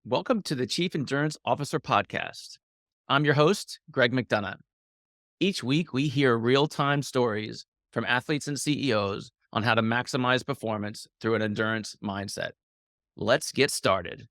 Welcome to the Chief Endurance Officer Podcast. I'm your host, Greg McDonough. Each week, we hear real-time stories from athletes and CEOs on how to maximize performance through an endurance mindset. Let's get started.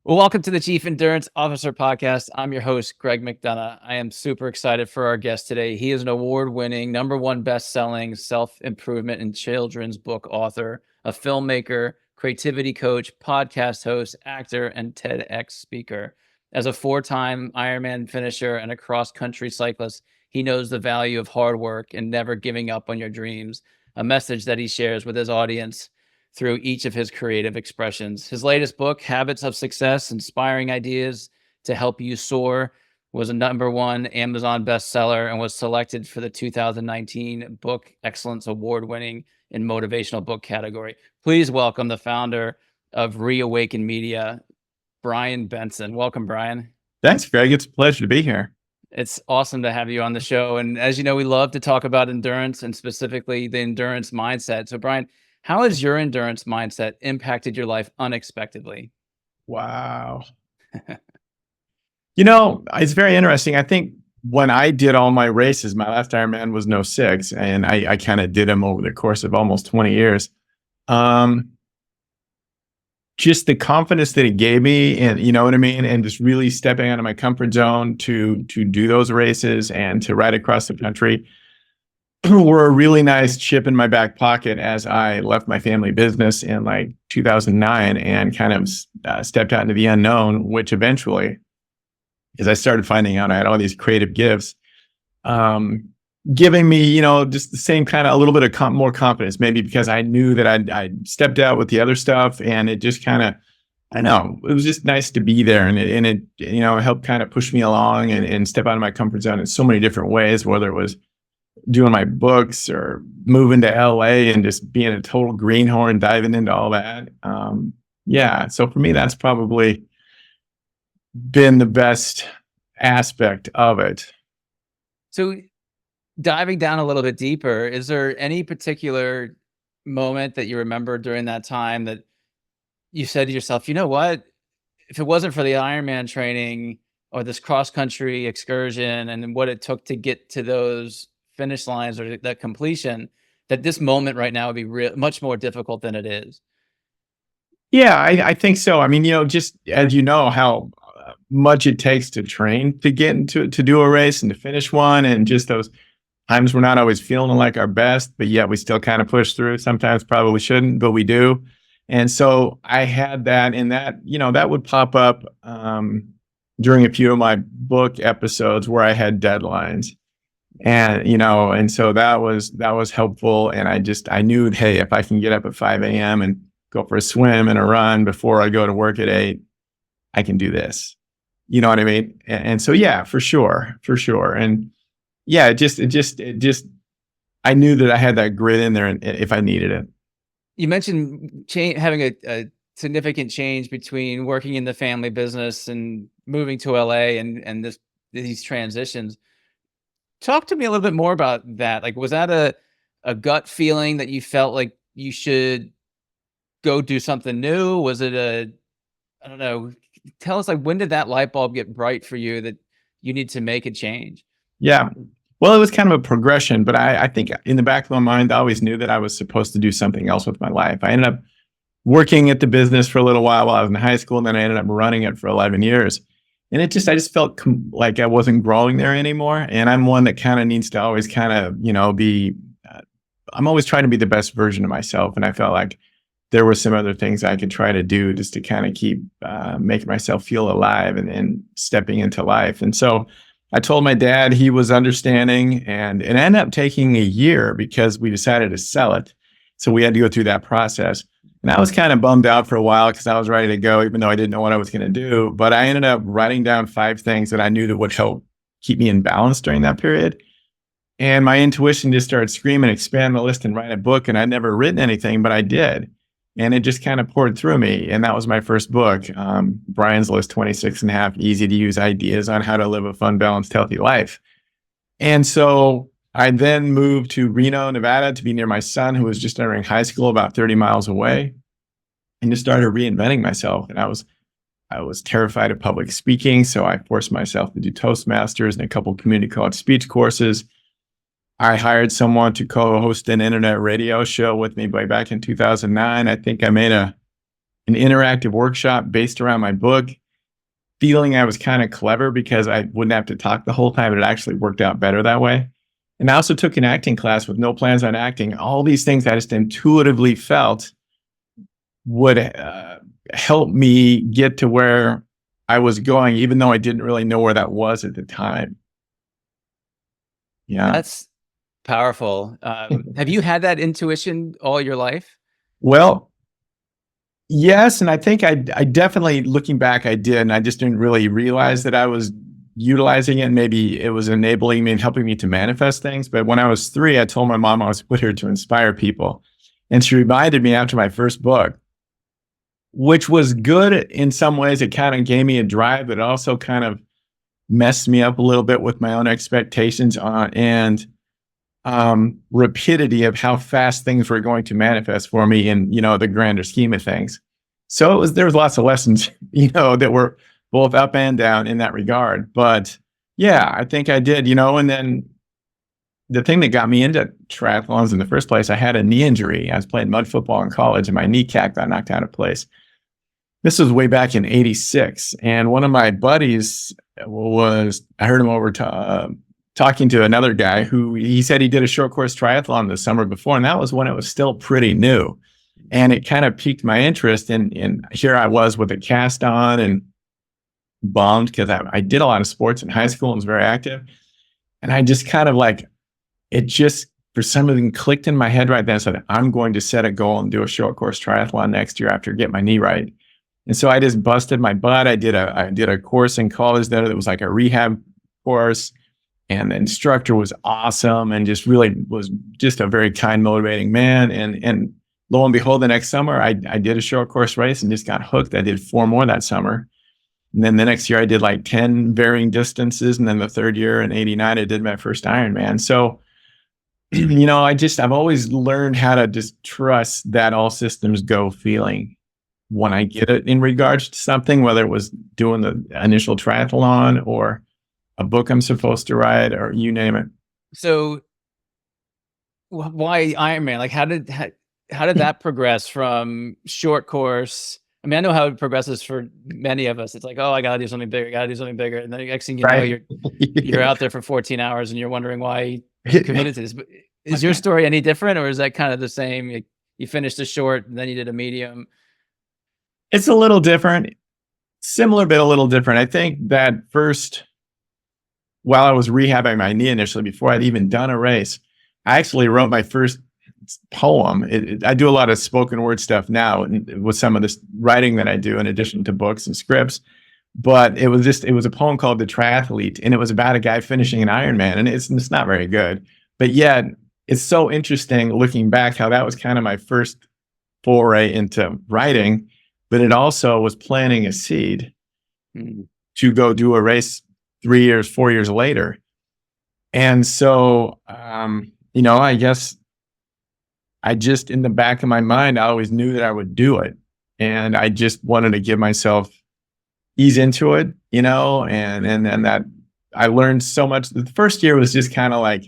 Well, welcome to the Chief Endurance Officer Podcast. I'm your host, Greg McDonough. I am super excited for our guest today. He is an award-winning, #1 best-selling self-improvement and children's book author, a filmmaker, creativity coach, podcast host, actor, and TEDx speaker. As a 4-time Ironman finisher and a cross-country cyclist, he knows the value of hard work and never giving up on your dreams, a message that he shares with his audience through each of his creative expressions. His latest book, Habits of Success, Inspiring Ideas to Help You Soar, was a #1 Amazon bestseller and was selected for the 2019 Book Excellence Award winning in motivational book category. Please welcome the founder of Reawaken Media, Brian Benson. Welcome, Brian. Thanks, Greg. It's a pleasure to be here. It's awesome to have you on the show. And as you know, we love to talk about endurance and specifically the endurance mindset. So, Brian, how has your endurance mindset impacted your life unexpectedly? Wow. It's very interesting. I think when I did all my races, my last Ironman was '06, and I kind of did them over the course of almost 20 years. Just the confidence that it gave me, and you know what I mean, and just really stepping out of my comfort zone to do those races and to ride across the country were a really nice chip in my back pocket as I left my family business in like 2009 and kind of stepped out into the unknown, which eventually, as I started finding out I had all these creative gifts, giving me, just the same kind of a little bit of more confidence, maybe because I knew that I'd stepped out with the other stuff, and it just kind of, I know, it was just nice to be there, and it helped kind of push me along and step out of my comfort zone in so many different ways, whether it was doing my books or moving to LA and just being a total greenhorn, diving into all that. So for me, that's probably been the best aspect of it. So diving down a little bit deeper, is there any particular moment that you remember during that time that you said to yourself, you know what, if it wasn't for the Ironman training or this cross-country excursion and what it took to get to those finish lines or that completion, that this moment right now would be much more difficult than it is? Yeah, I think so. I mean, just as you know how much it takes to train to get into to do a race and to finish one, and just those times we're not always feeling like our best, but yet we still kind of push through. Sometimes probably shouldn't, but we do. And so I had that, and that, that would pop up during a few of my book episodes where I had deadlines. And, and so that was helpful. And I knew, hey, if I can get up at 5 a.m. and go for a swim and a run before I go to work at 8, I can do this. You know what I mean? And so, yeah, for sure. And yeah, it just, I knew that I had that grit in there and if I needed it. You mentioned having a significant change between working in the family business and moving to LA and these transitions. Talk to me a little bit more about that. Like, was that a gut feeling that you felt like you should go do something new? Was it I don't know, tell us, like, when did that light bulb get bright for you that you need to make a change? Yeah. Well, it was kind of a progression, but I think in the back of my mind, I always knew that I was supposed to do something else with my life. I ended up working at the business for a little while I was in high school, and then I ended up running it for 11 years. And I just felt like I wasn't growing there anymore. And I'm one that kind of needs to always kind of, be, I'm always trying to be the best version of myself. And I felt like there were some other things I could try to do just to kind of keep making myself feel alive and stepping into life. And so I told my dad, he was understanding, and it ended up taking a year because we decided to sell it. So we had to go through that process. And I was kind of bummed out for a while because I was ready to go, even though I didn't know what I was going to do. But I ended up writing down 5 things that I knew that would help keep me in balance during that period. And my intuition just started screaming, expand the list and write a book. And I'd never written anything, but I did. And it just kind of poured through me. And that was my first book, Brian's List, 26 and a half easy to use ideas on how to live a fun, balanced, healthy life. And so I then moved to Reno, Nevada to be near my son, who was just entering high school about 30 miles away, and just started reinventing myself. And I was I was terrified of public speaking, so I forced myself to do Toastmasters and a couple community college speech courses. I hired someone to co-host an internet radio show with me way back in 2009. I think I made an interactive workshop based around my book, feeling I was kind of clever because I wouldn't have to talk the whole time. It actually worked out better that way. And I also took an acting class with no plans on acting. All these things I just intuitively felt would help me get to where I was going, even though I didn't really know where that was at the time. Yeah. That's powerful. Have you had that intuition all your life? Well, yes. And I think I definitely, looking back, I did. And I just didn't really realize that I was utilizing it. Maybe it was enabling me and helping me to manifest things. But when I was 3, I told my mom I was put here to inspire people. And she reminded me after my first book, which was good in some ways. It kind of gave me a drive, but it also kind of messed me up a little bit with my own expectations and rapidity of how fast things were going to manifest for me in, the grander scheme of things. So there was lots of lessons, that were both up and down in that regard. But yeah, I think I did, and then the thing that got me into triathlons in the first place, I had a knee injury. I was playing mud football in college and my kneecap got knocked out of place. This was way back in '86. And one of my buddies I heard him over talking to another guy who he said he did a short course triathlon the summer before. And that was when it was still pretty new. And it kind of piqued my interest. And here I was with a cast on and bummed because I did a lot of sports in high school and was very active. And I just kind of it just, for some reason, clicked in my head right then. So that I'm going to set a goal and do a short course triathlon next year after I get my knee right. And so I just busted my butt. I did a course in college there that was like a rehab course, and the instructor was awesome and just really was just a very kind, motivating man. And lo and behold, the next summer I did a short course race and just got hooked. I did 4 more that summer. And then the next year I did 10 varying distances. And then the third year in '89, I did my first Ironman. So, I've always learned how to just trust that all systems go feeling when I get it in regards to something, whether it was doing the initial triathlon or a book I'm supposed to write or you name it. So why Ironman? How did that progress from short course? I mean, I know how it progresses for many of us. It's like, oh, I got to do something bigger. And then the next thing you know, you're out there for 14 hours and you're wondering why you committed to this. But is your story any different, or is that kind of the same? You finished a short and then you did a medium. It's a little different, similar, but a little different. I think that first, while I was rehabbing my knee initially, before I'd even done a race, I actually wrote my first poem. I do a lot of spoken word stuff now with some of this writing that I do in addition to books and scripts. But it was a poem called The Triathlete, and it was about a guy finishing an Ironman, and it's not very good. But yet, it's so interesting looking back how that was kind of my first foray into writing. But it also was planting a seed to go do a race 3 years, 4 years later. And so, I guess I just, in the back of my mind, I always knew that I would do it. And I just wanted to give myself ease into it, and that I learned so much. The first year was just kind of like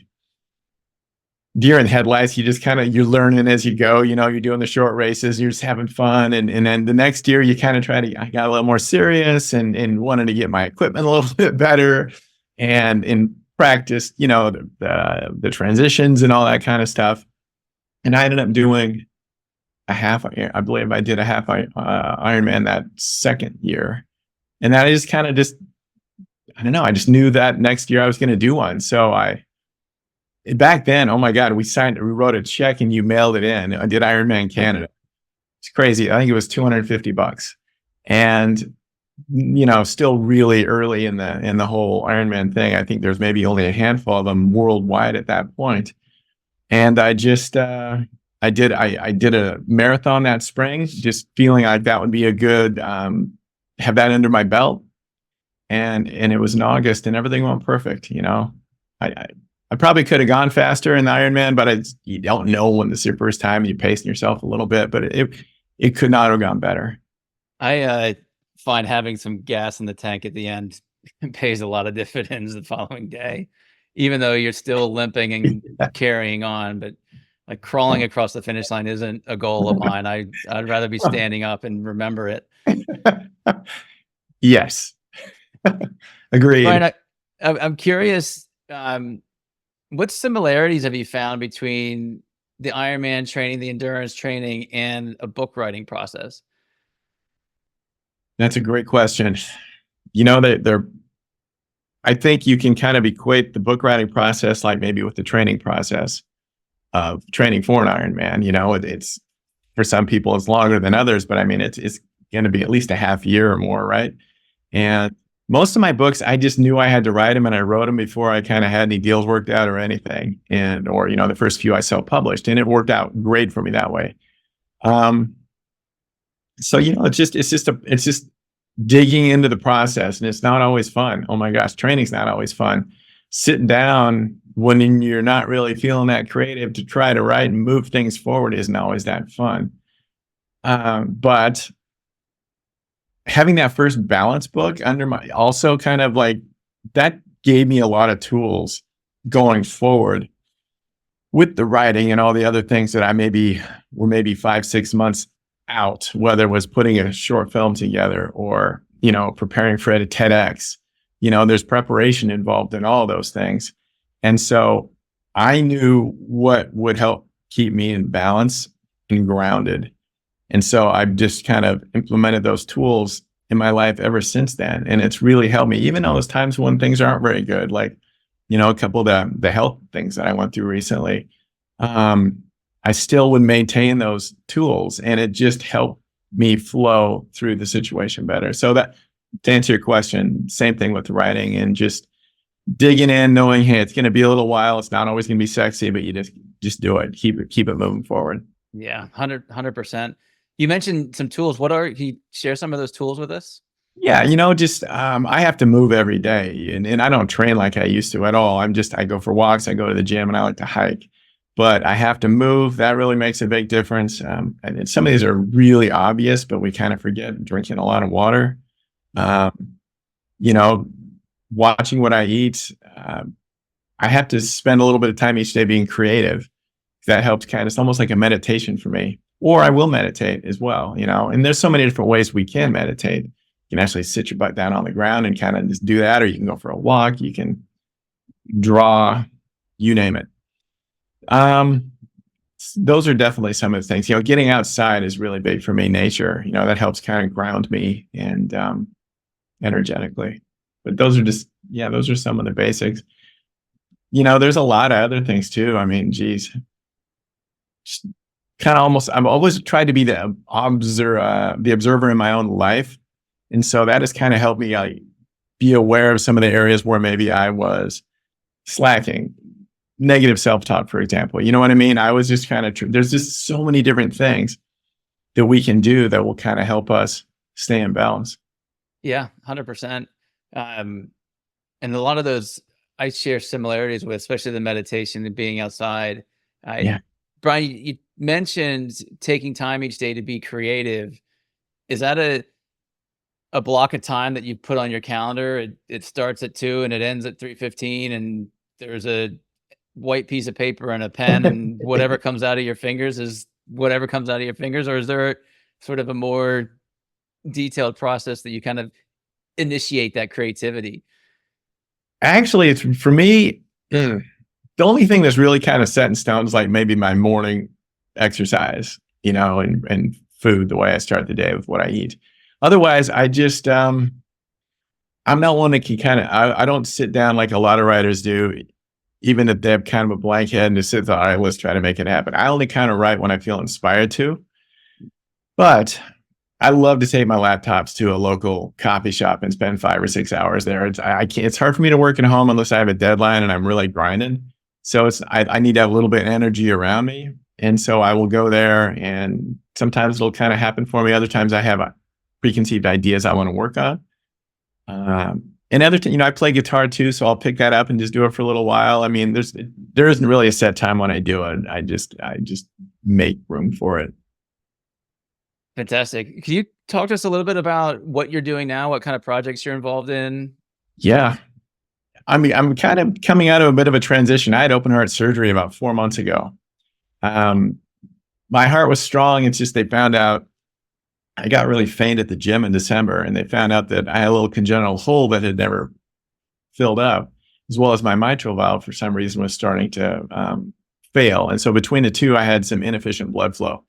deer in headlights. You're learning as you go, you're doing the short races, you're just having fun. And then the next year you kind of I got a little more serious and wanted to get my equipment a little bit better and practice, the transitions and all that kind of stuff. And I ended up doing I believe I did a half Ironman that second year. And that I just kind of I don't know, I just knew that next year I was going to do one. So back then, oh my God, we wrote a check and you mailed it in. I did Ironman Canada. It's crazy. I think it was $250. And, still really early in the whole Ironman thing. I think there's maybe only a handful of them worldwide at that point. And I just, I did a marathon that spring, just feeling like that would be a good, have that under my belt. And it was in August and everything went perfect. I probably could have gone faster in the Ironman, but you don't know when this is your first time and you're pacing yourself a little bit, but it could not have gone better. I find having some gas in the tank at the end pays a lot of dividends the following day, even though you're still limping and carrying on. But like crawling across the finish line isn't a goal of mine. I'd rather be standing up and remember it. Yes. Agreed. Brian, I'm curious, what similarities have you found between the Ironman training, the endurance training, and a book writing process? That's a great question. I think you can kind of equate the book writing process like maybe with the training process of training for an Ironman. It's for some people it's longer than others, but I mean it's going to be at least a half year or more, right? And most of my books, I just knew I had to write them, and I wrote them before I kind of had any deals worked out or anything, or the first few I self-published, and it worked out great for me that way. So it's just digging into the process, and it's not always fun. Oh my gosh, training's not always fun. Sitting down when you're not really feeling that creative to try to write and move things forward isn't always that fun. But having that first balance book under my also kind of like that gave me a lot of tools going forward with the writing and all the other things that I were maybe 5-6 months out, whether it was putting a short film together or, preparing for a TEDx. There's preparation involved in all those things. And so I knew what would help keep me in balance and grounded. And so I've just kind of implemented those tools in my life ever since then. And it's really helped me, even though those times when things aren't very good, like, a couple of the health things that I went through recently. I still would maintain those tools, and it just helped me flow through the situation better. So that, to answer your question, same thing with writing and just digging in, knowing, hey, it's going to be a little while. It's not always going to be sexy, but you just do it. Keep it moving forward. Yeah, 100%. You mentioned some tools. Can you share some of those tools with us? Yeah, I have to move every day, and I don't train like I used to at all. I go for walks, I go to the gym, and I like to hike. But I have to move. That really makes a big difference. And some of these are really obvious, but we kind of forget drinking a lot of water. Watching what I eat. I have to spend a little bit of time each day being creative. That helps it's almost like a meditation for me. Or I will meditate as well, and there's so many different ways we can meditate. You can actually sit your butt down on the ground and kind of just do that, or you can go for a walk, you can draw, you name it. Those are definitely some of the things. Getting outside is really big for me. Nature, that helps kind of ground me and energetically. But those are some of the basics. There's a lot of other things too. I mean, geez, just kind of almost. I've always tried to be the observer in my own life, and so that has kind of helped me be aware of some of the areas where maybe I was slacking. Negative self-talk, for example. You know what I mean? I was just kind of, there's just so many different things that we can do that will kind of help us stay in balance. Yeah, 100%. And a lot of those I share similarities with, especially the meditation and being outside. Yeah. Brian, you mentioned taking time each day to be creative. Is that a block of time that you put on your calendar? It starts at 2 and it ends at 3:15, and there's a white piece of paper and a pen, and whatever comes out of your fingers is whatever comes out of your fingers? Or is there sort of a more detailed process that you kind of initiate that creativity? Actually, it's for me, the only thing that's really kind of set in stone is like maybe my morning exercise, and food, the way I start the day with what I eat. Otherwise, I just, I'm not one that can I don't sit down like a lot of writers do, even if they have kind of a blank head and just sit there, all right, let's try to make it happen. I only kind of write when I feel inspired to. But I love to take my laptops to a local coffee shop and spend 5 or 6 hours there. It's hard for me to work at home unless I have a deadline and I'm really grinding. So I need to have a little bit of energy around me. And so I will go there, and sometimes it'll kind of happen for me. Other times I have preconceived ideas I want to work on. And I play guitar too, so I'll pick that up and just do it for a little while. I mean, there isn't really a set time when I do it. I just make room for it. Fantastic. Can you talk to us a little bit about what you're doing now, what kind of projects you're involved in. Yeah. I mean, I'm kind of coming out of a bit of a transition. I had open heart surgery about 4 months ago. Um, my heart was strong. It's just they found out I got really faint at the gym in December, and they found out that I had a little congenital hole that had never filled up, as well as my mitral valve for some reason was starting to fail. And so between the two, I had some inefficient blood flow.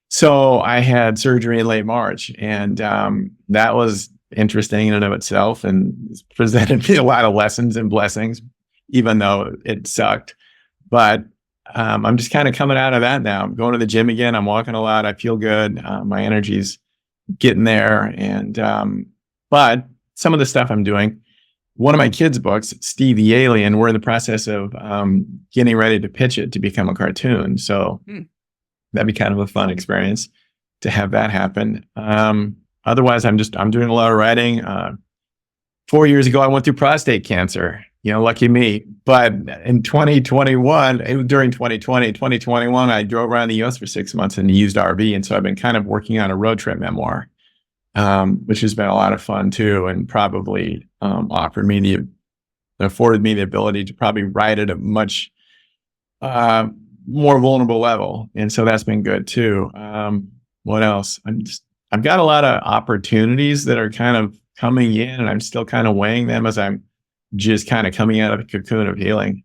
So I had surgery in late March, and that was interesting in and of itself, and presented me a lot of lessons and blessings, even though it sucked. But I'm just kind of coming out of that now. I'm going to the gym again. I'm walking a lot. I feel good. My energy's getting there. And but some of the stuff I'm doing, one of my kids' books, Steve the Alien, we're in the process of getting ready to pitch it to become a cartoon. So that'd be kind of a fun experience to have that happen. Otherwise, I'm doing a lot of writing. 4 years ago, I went through prostate cancer. Lucky me. But in 2021, during 2021, I drove around the U.S. for 6 months and used RV. And so I've been kind of working on a road trip memoir, which has been a lot of fun too, and probably afforded me the ability to probably write at a much more vulnerable level. And so that's been good too. What else? I've got a lot of opportunities that are kind of coming in, and I'm still kind of weighing them as I'm just kind of coming out of the cocoon of healing.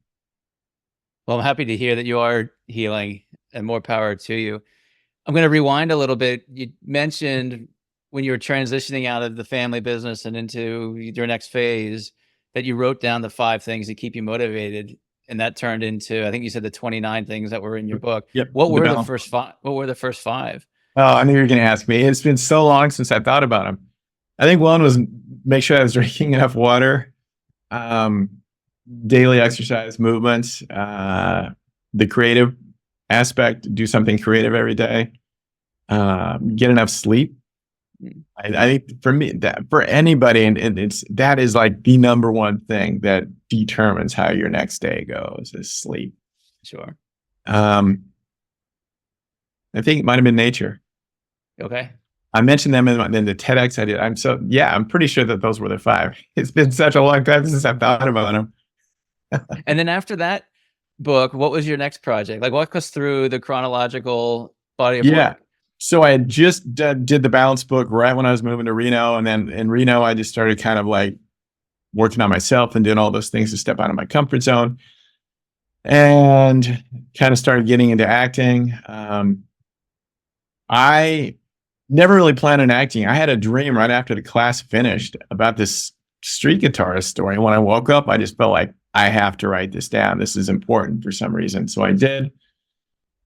Well, I'm happy to hear that you are healing, and more power to you. I'm going to rewind a little bit. You mentioned when you were transitioning out of the family business and into your next phase that you wrote down the 5 things that keep you motivated. And that turned into, I think you said, the 29 things that were in your book. Yep. What were the first 5? What were the first 5? Oh, I knew you were going to ask me. It's been so long since I thought about them. I think one was make sure I was drinking enough water, daily exercise, movements, the creative aspect, do something creative every day, get enough sleep. I think for me, that for anybody, and that is like the number one thing that determines how your next day goes is sleep. Sure. I think it might have been nature. Okay. I mentioned them in the TEDx I did. I'm pretty sure that those were the 5. It's been such a long time since I've thought about them. And then after that book, what was your next project? Like, walk us through the chronological body of work. So I had just did the balance book right when I was moving to Reno. And then in Reno, I just started kind of like working on myself and doing all those things to step out of my comfort zone, and kind of started getting into acting. I never really planned on acting. I had a dream right after the class finished about this street guitarist story. And when I woke up, I just felt like I have to write this down. This is important for some reason. So I did.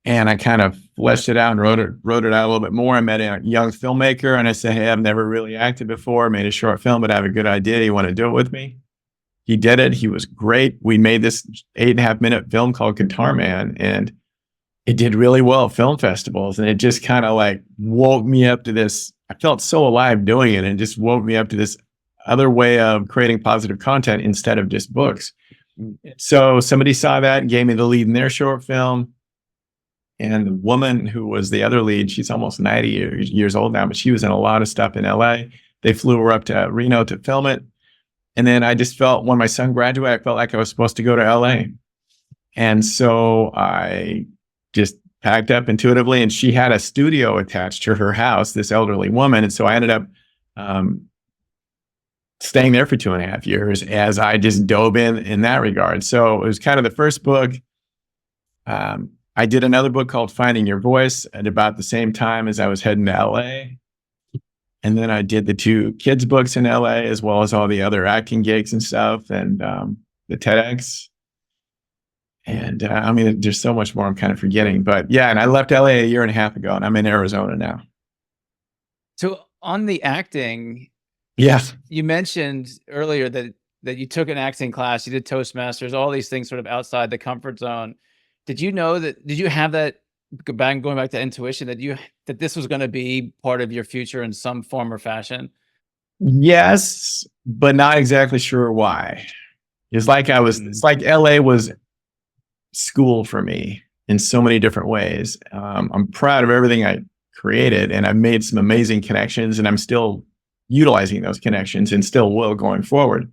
And I kind of fleshed it out and wrote it out a little bit more. I met a young filmmaker and I said, hey, I've never really acted before, made a short film, but I have a good idea. You want to do it with me? He did it. He was great. We made this 8.5-minute film called Guitar Man, and it did really well at film festivals. And it just kind of like woke me up to this. I felt so alive doing it, and it just woke me up to this other way of creating positive content instead of just books. So somebody saw that and gave me the lead in their short film. And the woman who was the other lead, she's almost 90 years old now, but she was in a lot of stuff in LA. They flew her up to Reno to film it. And then I just felt, when my son graduated, I felt like I was supposed to go to LA. And so I just packed up intuitively, and she had a studio attached to her house, this elderly woman. And so I ended up staying there for 2.5 years as I just dove in that regard. So it was kind of the first book. I did another book called Finding Your Voice at about the same time as I was heading to LA. And then I did the 2 kids books in LA, as well as all the other acting gigs and stuff, and the TEDx. And I mean, there's so much more I'm kind of forgetting. But yeah, and I left LA a year and a half ago, and I'm in Arizona now. So on the acting, yes, you mentioned earlier that you took an acting class, you did Toastmasters, all these things sort of outside the comfort zone. Did you have that, going back to intuition, that this was going to be part of your future in some form or fashion? Yes, but not exactly sure why. It's like LA was school for me in so many different ways. I'm proud of everything I created, and I've made some amazing connections, and I'm still utilizing those connections and still will going forward.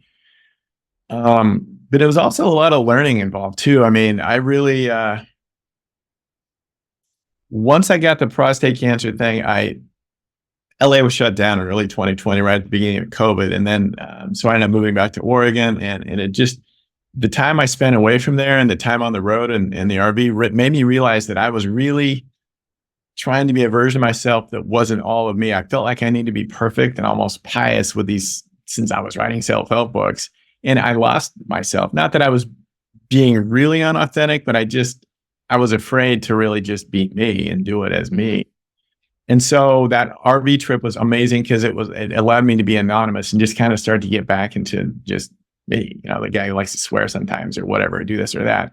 But it was also a lot of learning involved too. I mean, I really, once I got the prostate cancer thing, LA was shut down in early 2020, right at the beginning of COVID. And then, so I ended up moving back to Oregon, and it just, the time I spent away from there and the time on the road and the RV made me realize that I was really trying to be a version of myself that wasn't all of me. I felt like I need to be perfect and almost pious with these, since I was writing self-help books, and I lost myself. Not that I was being really unauthentic, but I was afraid to really just be me and do it as me. And so that RV trip was amazing because it allowed me to be anonymous and just kind of start to get back into just me, the guy who likes to swear sometimes or whatever, do this or that.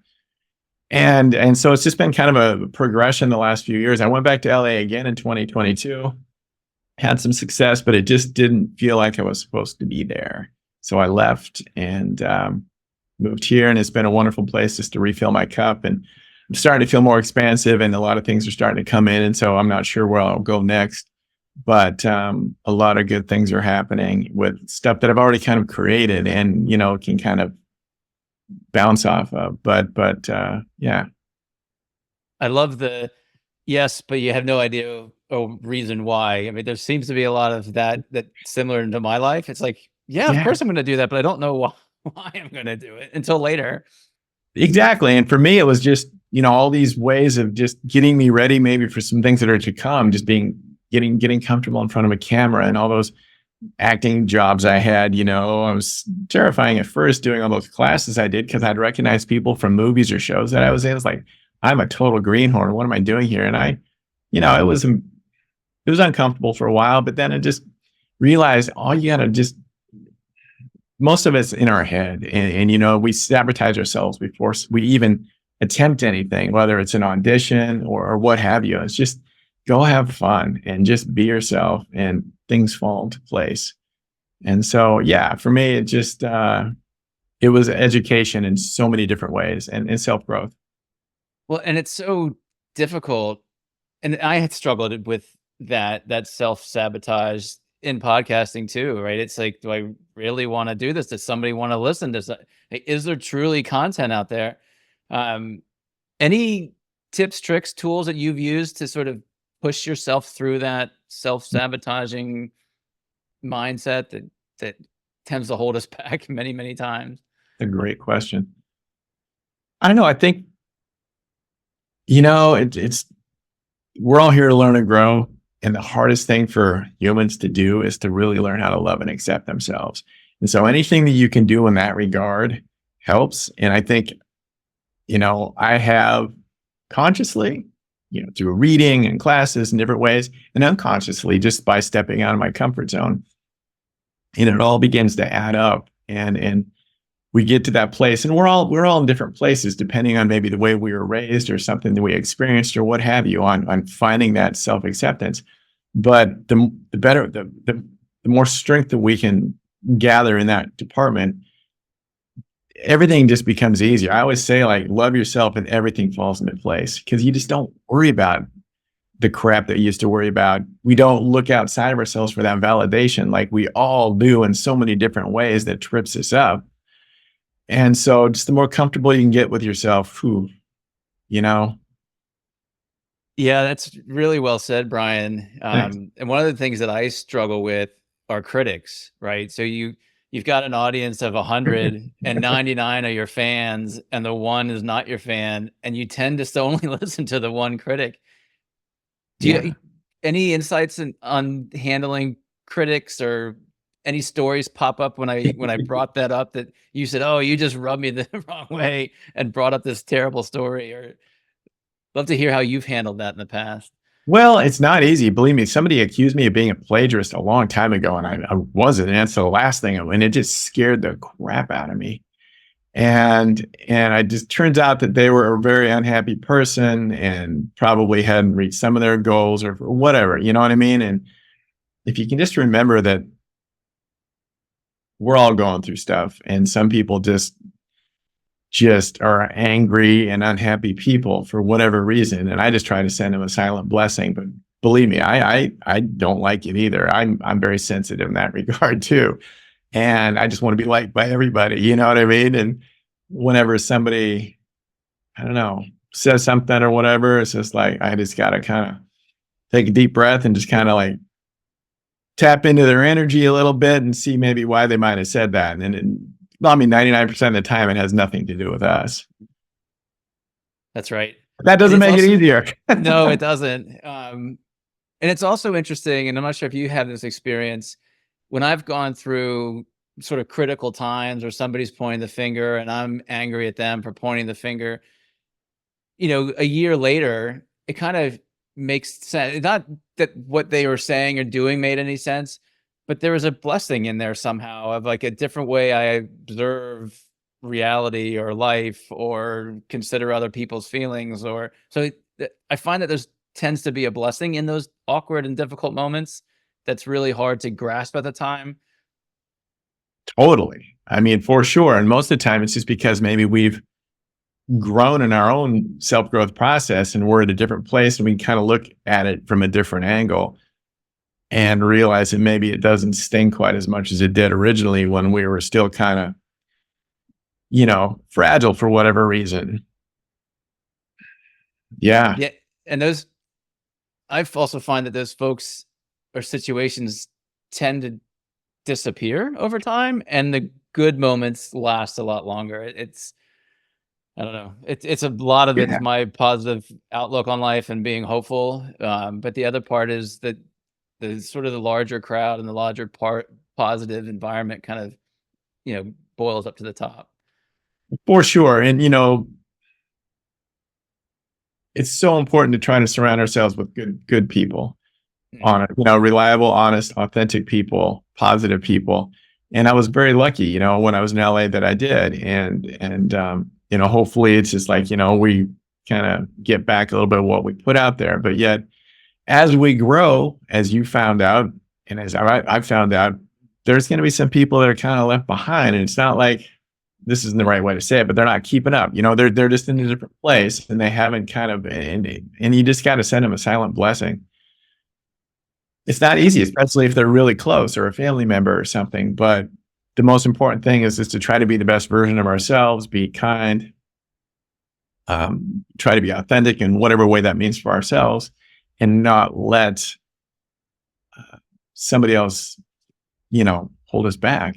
And so it's just been kind of a progression the last few years. I went back to LA again in 2022, had some success, but it just didn't feel like I was supposed to be there. So I left and moved here, and it's been a wonderful place just to refill my cup. And I'm starting to feel more expansive, and a lot of things are starting to come in. And so I'm not sure where I'll go next, but a lot of good things are happening with stuff that I've already kind of created and, can kind of bounce off of. But yeah. I love the yes, but you have no idea or reason why. I mean, there seems to be a lot of that similar to my life. It's like, yeah, of course I'm going to do that, but I don't know why I'm going to do it until later. Exactly. And for me, it was just, all these ways of just getting me ready maybe for some things that are to come, just getting comfortable in front of a camera, and all those acting jobs I had. I was terrifying at first doing all those classes I did because I'd recognize people from movies or shows that I was in. It's like, I'm a total greenhorn. What am I doing here? And it was uncomfortable for a while, but then I just realized most of it's in our head, and we sabotage ourselves before we even attempt anything, whether it's an audition or what have you. It's just go have fun and just be yourself, and things fall into place. And so, yeah, for me, it just, it was education in so many different ways, and self-growth. Well, and it's so difficult. And I had struggled with that self-sabotage in podcasting too, right? It's like, do I really want to do this? Does somebody want to listen to this? Is there truly content out there? Any tips, tricks, tools that you've used to sort of push yourself through that self-sabotaging mindset that tends to hold us back many, many times? A great question. I don't know. I think, it's we're all here to learn and grow. And the hardest thing for humans to do is to really learn how to love and accept themselves. And so anything that you can do in that regard helps. And I think, I have consciously, through reading and classes in different ways, and unconsciously just by stepping out of my comfort zone, and it all begins to add up, and we get to that place, and we're all in different places depending on maybe the way we were raised or something that we experienced or what have you on finding that self-acceptance. But the better, the more strength that we can gather in that department, everything just becomes easier. I always say, like, love yourself and everything falls into place, because you just don't worry about the crap that you used to worry about. We don't look outside of ourselves for that validation like we all do in so many different ways that trips us up. And so just the more comfortable you can get with yourself, Yeah, that's really well said, Brian. And one of the things that I struggle with are critics, right? So you've got an audience of 100 and 99 are your fans, and the one is not your fan, and you tend to still only listen to the one critic. Do you any insights on handling critics, or any stories pop up when I brought that up that you said, "Oh, you just rubbed me the wrong way and brought up this terrible story"? Or love to hear how you've handled that in the past. Well, it's not easy. Believe me, somebody accused me of being a plagiarist a long time ago, and I wasn't. And that's the last thing, and it just scared the crap out of me. And it just turns out that they were a very unhappy person and probably hadn't reached some of their goals or whatever, you know what I mean? And if you can just remember that we're all going through stuff, and some people just are angry and unhappy people for whatever reason. And I just try to send them a silent blessing. But believe me, I don't like it either. I'm very sensitive in that regard too. And I just want to be liked by everybody. You know what I mean? And whenever somebody, I don't know, says something or whatever, it's just like I just gotta kind of take a deep breath and just kind of like tap into their energy a little bit and see maybe why they might have said that. I mean, 99% of the time, it has nothing to do with us. That's right. That And doesn't it's make it also, easier. no, it doesn't. And it's also interesting, and I'm not sure if you have this experience, when I've gone through sort of critical times or somebody's pointing the finger and I'm angry at them for pointing the finger, a year later, it kind of makes sense. Not that what they were saying or doing made any sense, but there was a blessing in there somehow of like a different way I observe reality or life or consider other people's feelings. Or so I find that there's tends to be a blessing in those awkward and difficult moments that's really hard to grasp at the time. Totally. I mean, for sure. And most of the time, it's just because maybe we've grown in our own self growth process and we're at a different place and we kind of look at it from a different angle and realize that maybe it doesn't sting quite as much as it did originally when we were still kind of, fragile for whatever reason. Yeah. Yeah. And those I've also find that those folks or situations tend to disappear over time, and the good moments last a lot longer. It's I don't know. It's a lot of it's Yeah. my positive outlook on life and being hopeful. But the other part is that the sort of the larger crowd and the larger part positive environment kind of boils up to the top. For sure. And, it's so important to try to surround ourselves with good people, Mhm. reliable, honest, authentic people, positive people. And I was very lucky, when I was in LA that I did. And hopefully it's just like, we kind of get back a little bit of what we put out there. But yet, as we grow, as you found out, and as I found out, there's going to be some people that are kind of left behind. And it's not like this isn't the right way to say it, but they're not keeping up. They're just in a different place and they haven't kind of, and you just got to send them a silent blessing. It's not easy, especially if they're really close or a family member or something. But the most important thing is to try to be the best version of ourselves, be kind, try to be authentic in whatever way that means for ourselves, and not let somebody else, hold us back.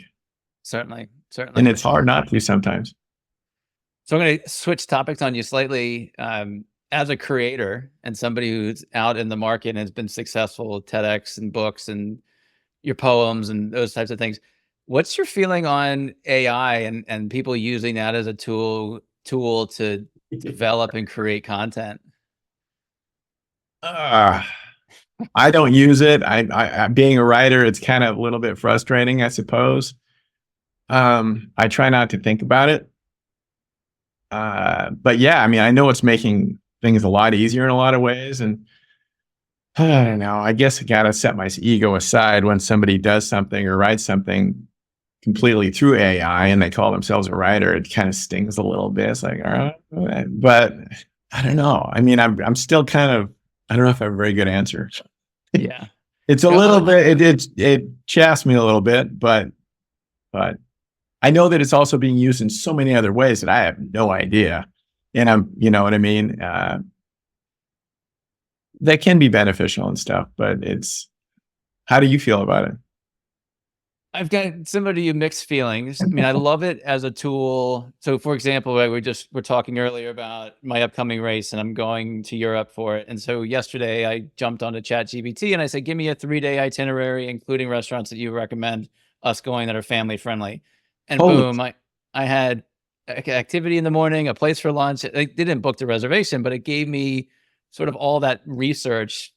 Certainly, And certainly. it's hard not to sometimes. So I'm going to switch topics on you slightly. As a creator and somebody who's out in the market and has been successful with TEDx and books and your poems and those types of things, what's your feeling on AI and people using that as a tool to develop and create content? Uh, I don't use it. Being a writer, it's kind of a little bit frustrating, I suppose. I try not to think about it. But yeah, I mean, I know it's making things a lot easier in a lot of ways. And I don't know, I guess I got to set my ego aside when somebody does something or writes something completely through AI and they call themselves a writer. It kind of stings a little bit. It's like, but I don't know. I mean, I'm still kind of, I don't know if I have a very good answer. Yeah. It's a Yeah, little bit, it chaffs me a little bit, but I know that it's also being used in so many other ways that I have no idea. And you know what I mean? That can be beneficial and stuff, but how do you feel about it? I've got similar to you, mixed feelings. I mean, I love it as a tool. So, for example, right, we're talking earlier about my upcoming race, and I'm going to Europe for it. And so yesterday, I jumped onto ChatGPT and I said, "Give me a 3-day itinerary, including restaurants that you recommend us going that are family friendly." And Holy, boom, I had activity in the morning, a place for lunch. They didn't book the reservation, but it gave me sort of all that research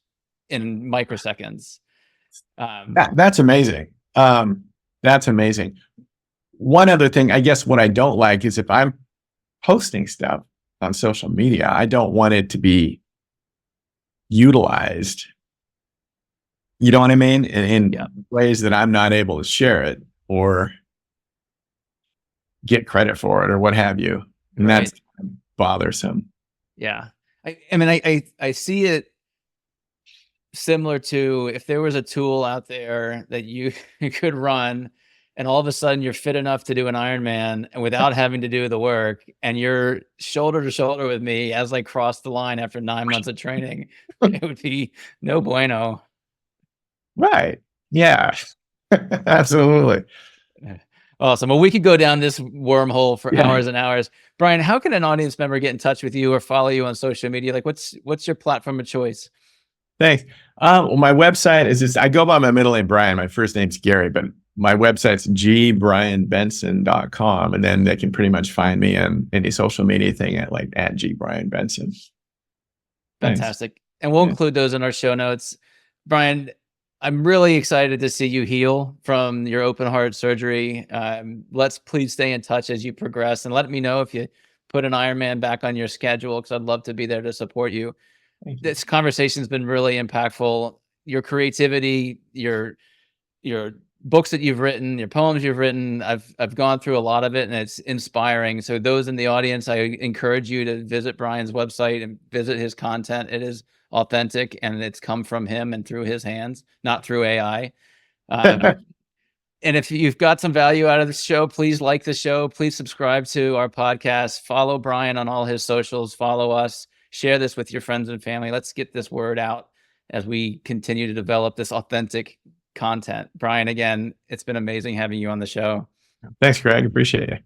in microseconds. Um, that's amazing. That's amazing. One other thing, I guess what I don't like is if I'm posting stuff on social media, I don't want it to be utilized. You know what I mean? yeah, In ways that I'm not able to share it or get credit for it or what have you. And that's right. bothersome. Yeah. I mean, I see it similar to if there was a tool out there that you you could run and all of a sudden you're fit enough to do an Ironman and without having to do the work and you're shoulder to shoulder with me as I cross the line after 9 months of training, it would be no bueno. Right. Yeah. Absolutely. Awesome. Well, we could go down this wormhole for Yeah. hours and hours. Brian, how can an audience member get in touch with you or follow you on social media? Like what's your platform of choice? Thanks. Well, my website is just, I go by my middle name, Brian. My first name's Gary, but my website's gbrianbenson.com. And then they can pretty much find me on any social media thing at @gbrianbenson. Thanks. Fantastic. And we'll Yeah. include those in our show notes. Brian, I'm really excited to see you heal from your open heart surgery. Let's please stay in touch as you progress and let me know if you put an Ironman back on your schedule because I'd love to be there to support you. Thank you. This conversation's been really impactful. Your creativity, your books that you've written, your poems you've written, I've gone through a lot of it and it's inspiring. So those in the audience, I encourage you to visit Brian's website and visit his content. It is authentic and it's come from him and through his hands, not through AI. Um, and if you've got some value out of the show, please like the show. Please subscribe to our podcast. Follow Brian on all his socials. Follow us. Share this with your friends and family. Let's get this word out as we continue to develop this authentic content. Brian, again, it's been amazing having you on the show. Thanks, Greg. Appreciate you.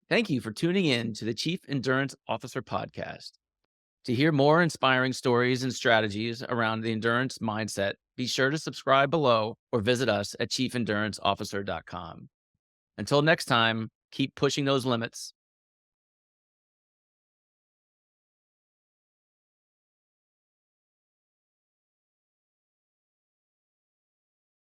Thank you for tuning in to the Chief Endurance Officer podcast. To hear more inspiring stories and strategies around the endurance mindset, be sure to subscribe below or visit us at chiefinduranceofficer.com. Until next time, keep pushing those limits.